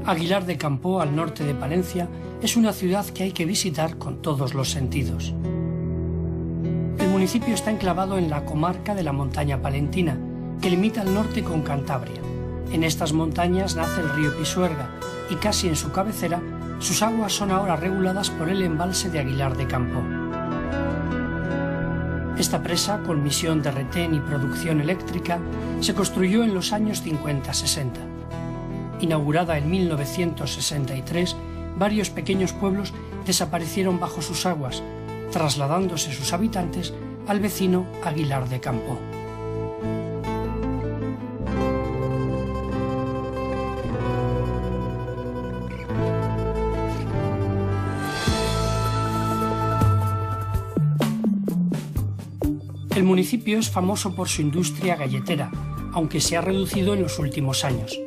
Aguilar de Campoo, al norte de Palencia, es una ciudad que hay que visitar con todos los sentidos. El municipio está enclavado en la comarca de la Montaña Palentina, que limita al norte con Cantabria. En estas montañas nace el río Pisuerga y casi en su cabecera, sus aguas son ahora reguladas por el embalse de Aguilar de Campoo. Esta presa, con misión de retén y producción eléctrica, se construyó en los años 50-60. Inaugurada en 1963, varios pequeños pueblos desaparecieron bajo sus aguas, trasladándose sus habitantes al vecino Aguilar de Campoo. El municipio es famoso por su industria galletera, aunque se ha reducido en los últimos años.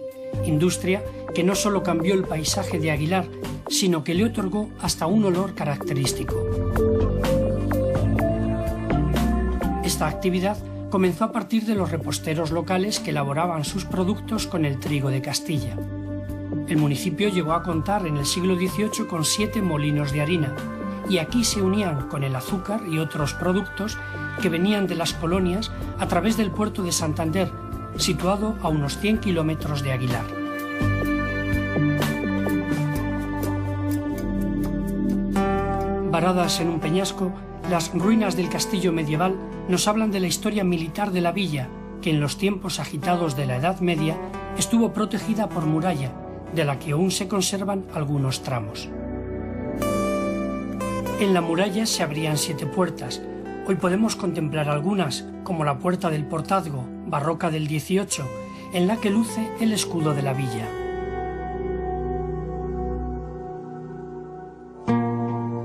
Industria que no solo cambió el paisaje de Aguilar, sino que le otorgó hasta un olor característico. Esta actividad comenzó a partir de los reposteros locales que elaboraban sus productos con el trigo de Castilla. El municipio llegó a contar en el siglo XVIII con 7 molinos de harina, y aquí se unían con el azúcar y otros productos que venían de las colonias a través del puerto de Santander, situado a unos 100 kilómetros de Aguilar. Varadas en un peñasco, las ruinas del castillo medieval nos hablan de la historia militar de la villa, que en los tiempos agitados de la Edad Media estuvo protegida por muralla, de la que aún se conservan algunos tramos. En la muralla se abrían 7 puertas. Hoy podemos contemplar algunas, como la Puerta del Portazgo, barroca del XVIII, en la que luce el escudo de la villa.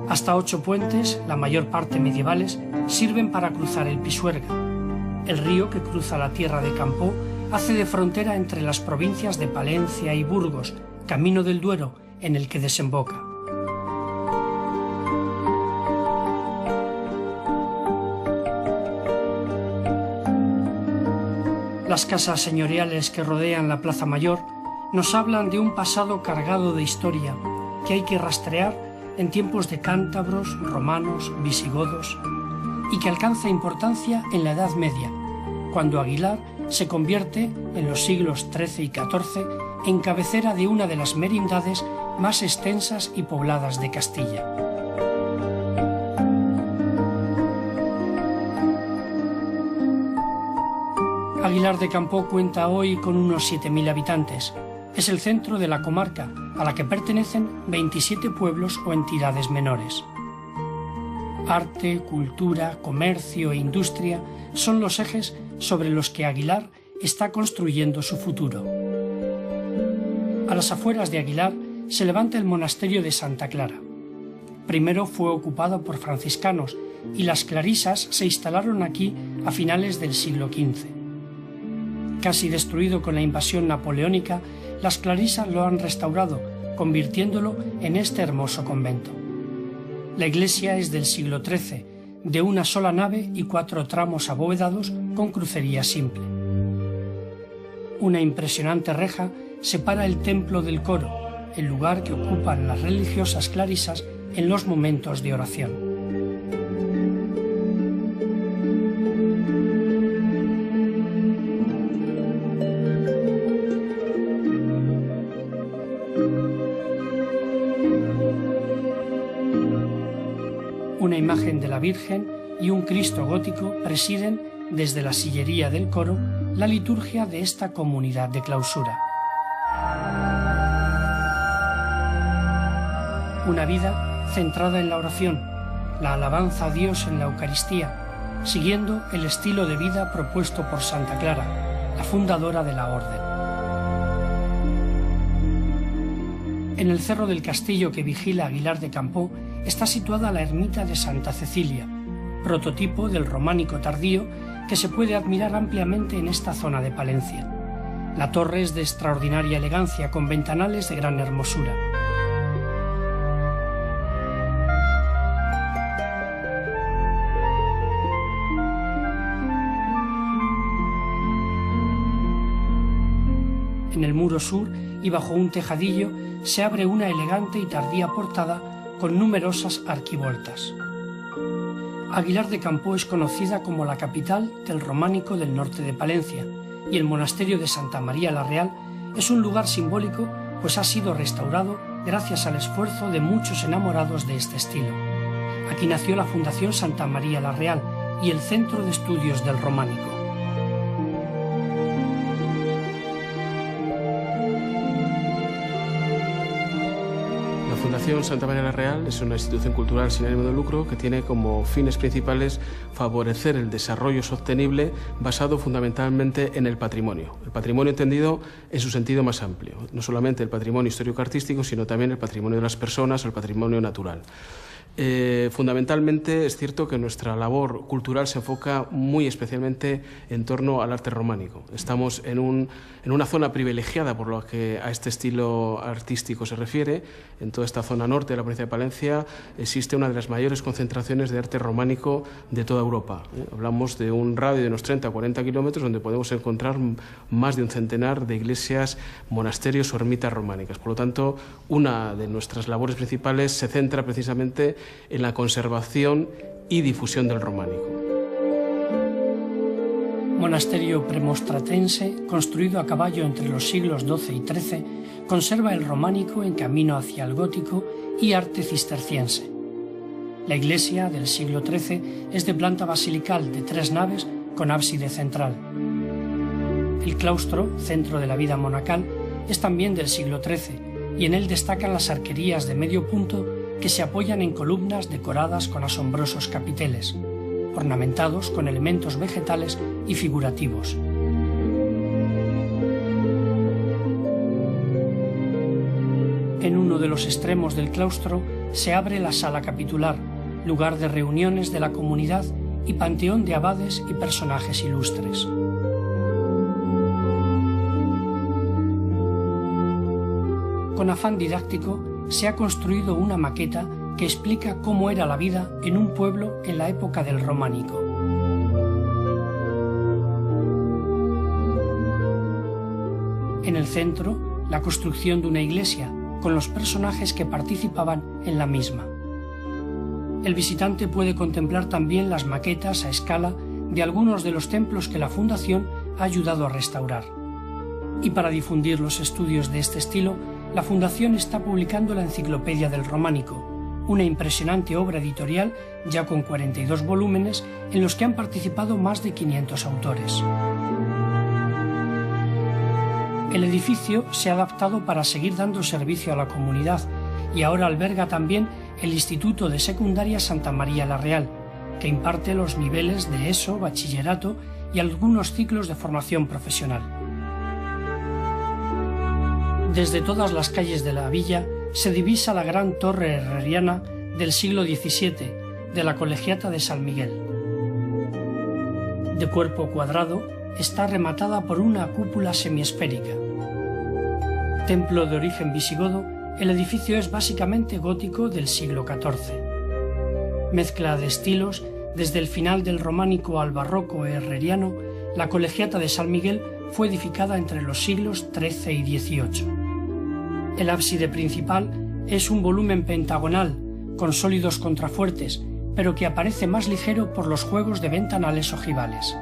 Hasta 8 puentes, la mayor parte medievales, sirven para cruzar el Pisuerga. El río que cruza la tierra de Campoo hace de frontera entre las provincias de Palencia y Burgos, camino del Duero, en el que desemboca. Las casas señoriales que rodean la Plaza Mayor nos hablan de un pasado cargado de historia que hay que rastrear en tiempos de cántabros, romanos, visigodos, y que alcanza importancia en la Edad Media, cuando Aguilar se convierte, en los siglos XIII y XIV, en cabecera de una de las merindades más extensas y pobladas de Castilla. Aguilar de Campoo cuenta hoy con unos 7.000 habitantes. Es el centro de la comarca, a la que pertenecen 27 pueblos o entidades menores. Arte, cultura, comercio e industria son los ejes sobre los que Aguilar está construyendo su futuro. A las afueras de Aguilar se levanta el monasterio de Santa Clara. Primero fue ocupado por franciscanos y las clarisas se instalaron aquí a finales del siglo XV. Casi destruido con la invasión napoleónica, las clarisas lo han restaurado, convirtiéndolo en este hermoso convento. La iglesia es del siglo XIII, de una sola nave y 4 tramos abovedados con crucería simple. Una impresionante reja separa el templo del coro, el lugar que ocupan las religiosas clarisas en los momentos de oración. Una imagen de la Virgen y un Cristo gótico presiden, desde la sillería del coro, la liturgia de esta comunidad de clausura. Una vida centrada en la oración, la alabanza a Dios en la Eucaristía, siguiendo el estilo de vida propuesto por Santa Clara, la fundadora de la orden. En el cerro del castillo que vigila Aguilar de Campoo está situada la ermita de Santa Cecilia, prototipo del románico tardío que se puede admirar ampliamente en esta zona de Palencia. La torre es de extraordinaria elegancia, con ventanales de gran hermosura. En el muro sur y bajo un tejadillo se abre una elegante y tardía portada con numerosas arquivoltas. Aguilar de Campoo es conocida como la capital del románico del norte de Palencia, y el monasterio de Santa María la Real es un lugar simbólico, pues ha sido restaurado gracias al esfuerzo de muchos enamorados de este estilo. Aquí nació la Fundación Santa María la Real y el Centro de Estudios del Románico. La Fundación Santa María la Real es una institución cultural sin ánimo de lucro que tiene como fines principales favorecer el desarrollo sostenible basado fundamentalmente en el patrimonio. El patrimonio entendido en su sentido más amplio, no solamente el patrimonio histórico-artístico, sino también el patrimonio de las personas o el patrimonio natural. Fundamentalmente es cierto que nuestra labor cultural se enfoca muy especialmente en torno al arte románico. Estamos en una zona privilegiada por lo que a este estilo artístico se refiere. En toda esta zona norte de la provincia de Palencia existe una de las mayores concentraciones de arte románico de toda Europa. Hablamos de un radio de unos 30 o 40 kilómetros donde podemos encontrar más de un centenar de iglesias, monasterios o ermitas románicas. Por lo tanto, una de nuestras labores principales se centra precisamente en la conservación y difusión del románico. Monasterio premostratense, construido a caballo entre los siglos XII y XIII, conserva el románico en camino hacia el gótico y arte cisterciense. La iglesia del siglo XIII es de planta basilical de 3 naves con ábside central. El claustro, centro de la vida monacal, es también del siglo XIII y en él destacan las arquerías de medio punto que se apoyan en columnas decoradas con asombrosos capiteles, ornamentados con elementos vegetales y figurativos. En uno de los extremos del claustro se abre la sala capitular, lugar de reuniones de la comunidad y panteón de abades y personajes ilustres. Con afán didáctico, se ha construido una maqueta que explica cómo era la vida en un pueblo en la época del románico. En el centro, la construcción de una iglesia, con los personajes que participaban en la misma. El visitante puede contemplar también las maquetas a escala de algunos de los templos que la Fundación ha ayudado a restaurar. Y para difundir los estudios de este estilo, la Fundación está publicando la Enciclopedia del Románico, una impresionante obra editorial ya con 42 volúmenes en los que han participado más de 500 autores. El edificio se ha adaptado para seguir dando servicio a la comunidad y ahora alberga también el Instituto de Secundaria Santa María la Real, que imparte los niveles de ESO, bachillerato y algunos ciclos de formación profesional. Desde todas las calles de la villa se divisa la gran torre herreriana del siglo XVII de la Colegiata de San Miguel. De cuerpo cuadrado, está rematada por una cúpula semiesférica. Templo de origen visigodo, el edificio es básicamente gótico del siglo XIV. Mezcla de estilos, desde el final del románico al barroco herreriano, la Colegiata de San Miguel fue edificada entre los siglos XIII y XVIII. El ábside principal es un volumen pentagonal, con sólidos contrafuertes, pero que aparece más ligero por los juegos de ventanales ojivales.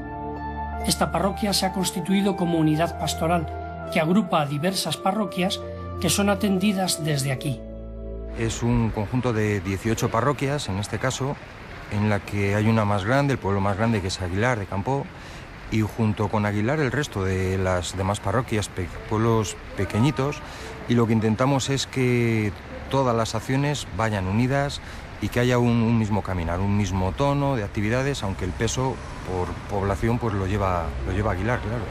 Esta parroquia se ha constituido como unidad pastoral, que agrupa a diversas parroquias que son atendidas desde aquí. Es un conjunto de 18 parroquias, en este caso, en la que hay una más grande, el pueblo más grande, que es Aguilar de Campoo, y junto con Aguilar el resto de las demás parroquias, pueblos pequeñitos, y lo que intentamos es que todas las acciones vayan unidas y que haya un mismo caminar, un mismo tono de actividades, aunque el peso por población pues lo lleva Aguilar, claro.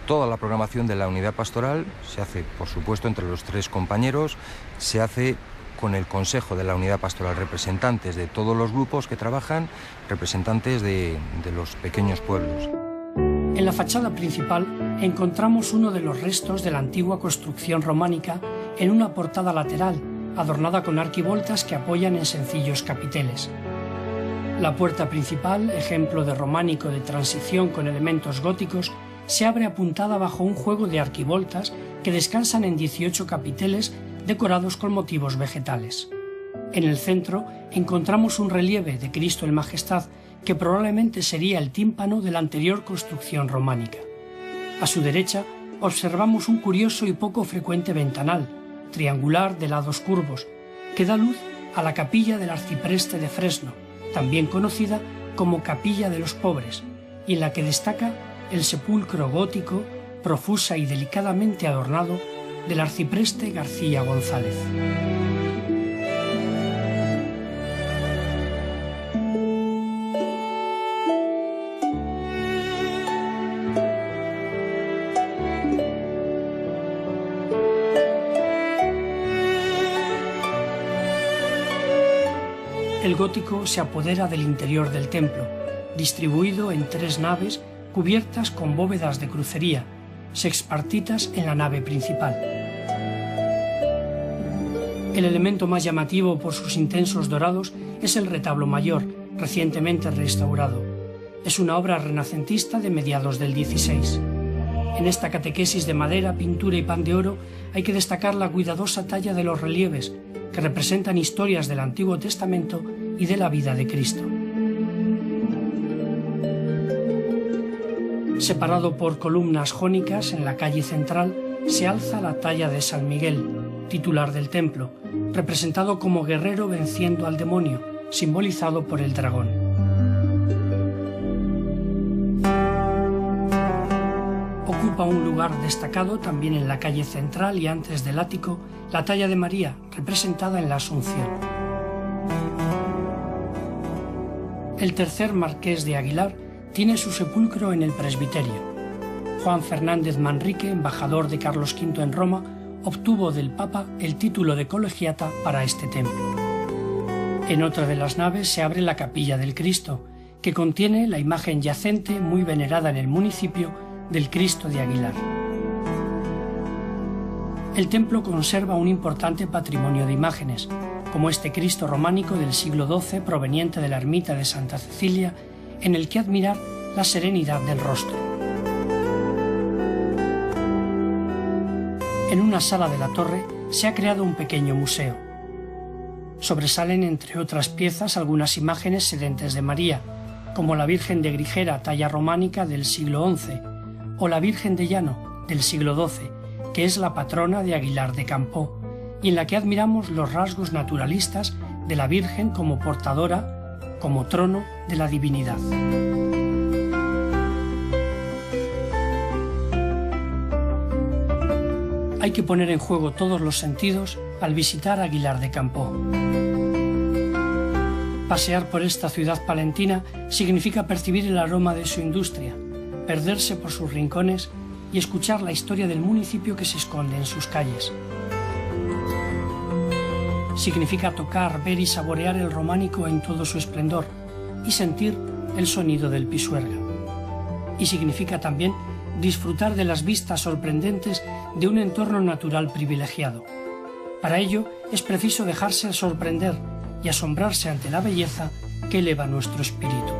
Toda la programación de la unidad pastoral se hace, por supuesto, entre los 3 compañeros, se hace con el consejo de la unidad pastoral, representantes de todos los grupos que trabajan, representantes de los pequeños pueblos. En la fachada principal encontramos uno de los restos de la antigua construcción románica en una portada lateral, adornada con arquivoltas que apoyan en sencillos capiteles. La puerta principal, ejemplo de románico de transición con elementos góticos, se abre apuntada bajo un juego de arquivoltas que descansan en 18 capiteles decorados con motivos vegetales. En el centro encontramos un relieve de Cristo en Majestad que probablemente sería el tímpano de la anterior construcción románica. A su derecha observamos un curioso y poco frecuente ventanal, triangular de lados curvos, que da luz a la capilla del arcipreste de Fresno, también conocida como Capilla de los Pobres, y en la que destaca el sepulcro gótico, profusa y delicadamente adornado, del arcipreste García González. El gótico se apodera del interior del templo, distribuido en 3 naves cubiertas con bóvedas de crucería, sexpartitas en la nave principal. El elemento más llamativo por sus intensos dorados es el retablo mayor, recientemente restaurado. Es una obra renacentista de mediados del XVI. En esta catequesis de madera, pintura y pan de oro hay que destacar la cuidadosa talla de los relieves, que representan historias del Antiguo Testamento y de la vida de Cristo. Separado por columnas jónicas en la calle central, se alza la talla de San Miguel, titular del templo, representado como guerrero venciendo al demonio, simbolizado por el dragón. Ocupa un lugar destacado también en la calle central y antes del ático la talla de María, representada en la Asunción. El tercer marqués de Aguilar tiene su sepulcro en el presbiterio. Juan Fernández Manrique, embajador de Carlos V en Roma, obtuvo del Papa el título de colegiata para este templo. En otra de las naves se abre la Capilla del Cristo, que contiene la imagen yacente muy venerada en el municipio del Cristo de Aguilar. El templo conserva un importante patrimonio de imágenes, como este Cristo románico del siglo XII proveniente de la ermita de Santa Cecilia, en el que admirar la serenidad del rostro. En una sala de la torre se ha creado un pequeño museo. Sobresalen, entre otras piezas, algunas imágenes sedentes de María, como la Virgen de Grigera, talla románica del siglo XI, o la Virgen de Llano, del siglo XII, que es la patrona de Aguilar de Campoo, y en la que admiramos los rasgos naturalistas de la Virgen como portadora, como trono de la divinidad. Hay que poner en juego todos los sentidos al visitar Aguilar de Campoo. Pasear por esta ciudad palentina significa percibir el aroma de su industria, perderse por sus rincones y escuchar la historia del municipio que se esconde en sus calles. Significa tocar, ver y saborear el románico en todo su esplendor y sentir el sonido del pisuerga. Y significa también disfrutar de las vistas sorprendentes de un entorno natural privilegiado. Para ello es preciso dejarse sorprender y asombrarse ante la belleza que eleva nuestro espíritu.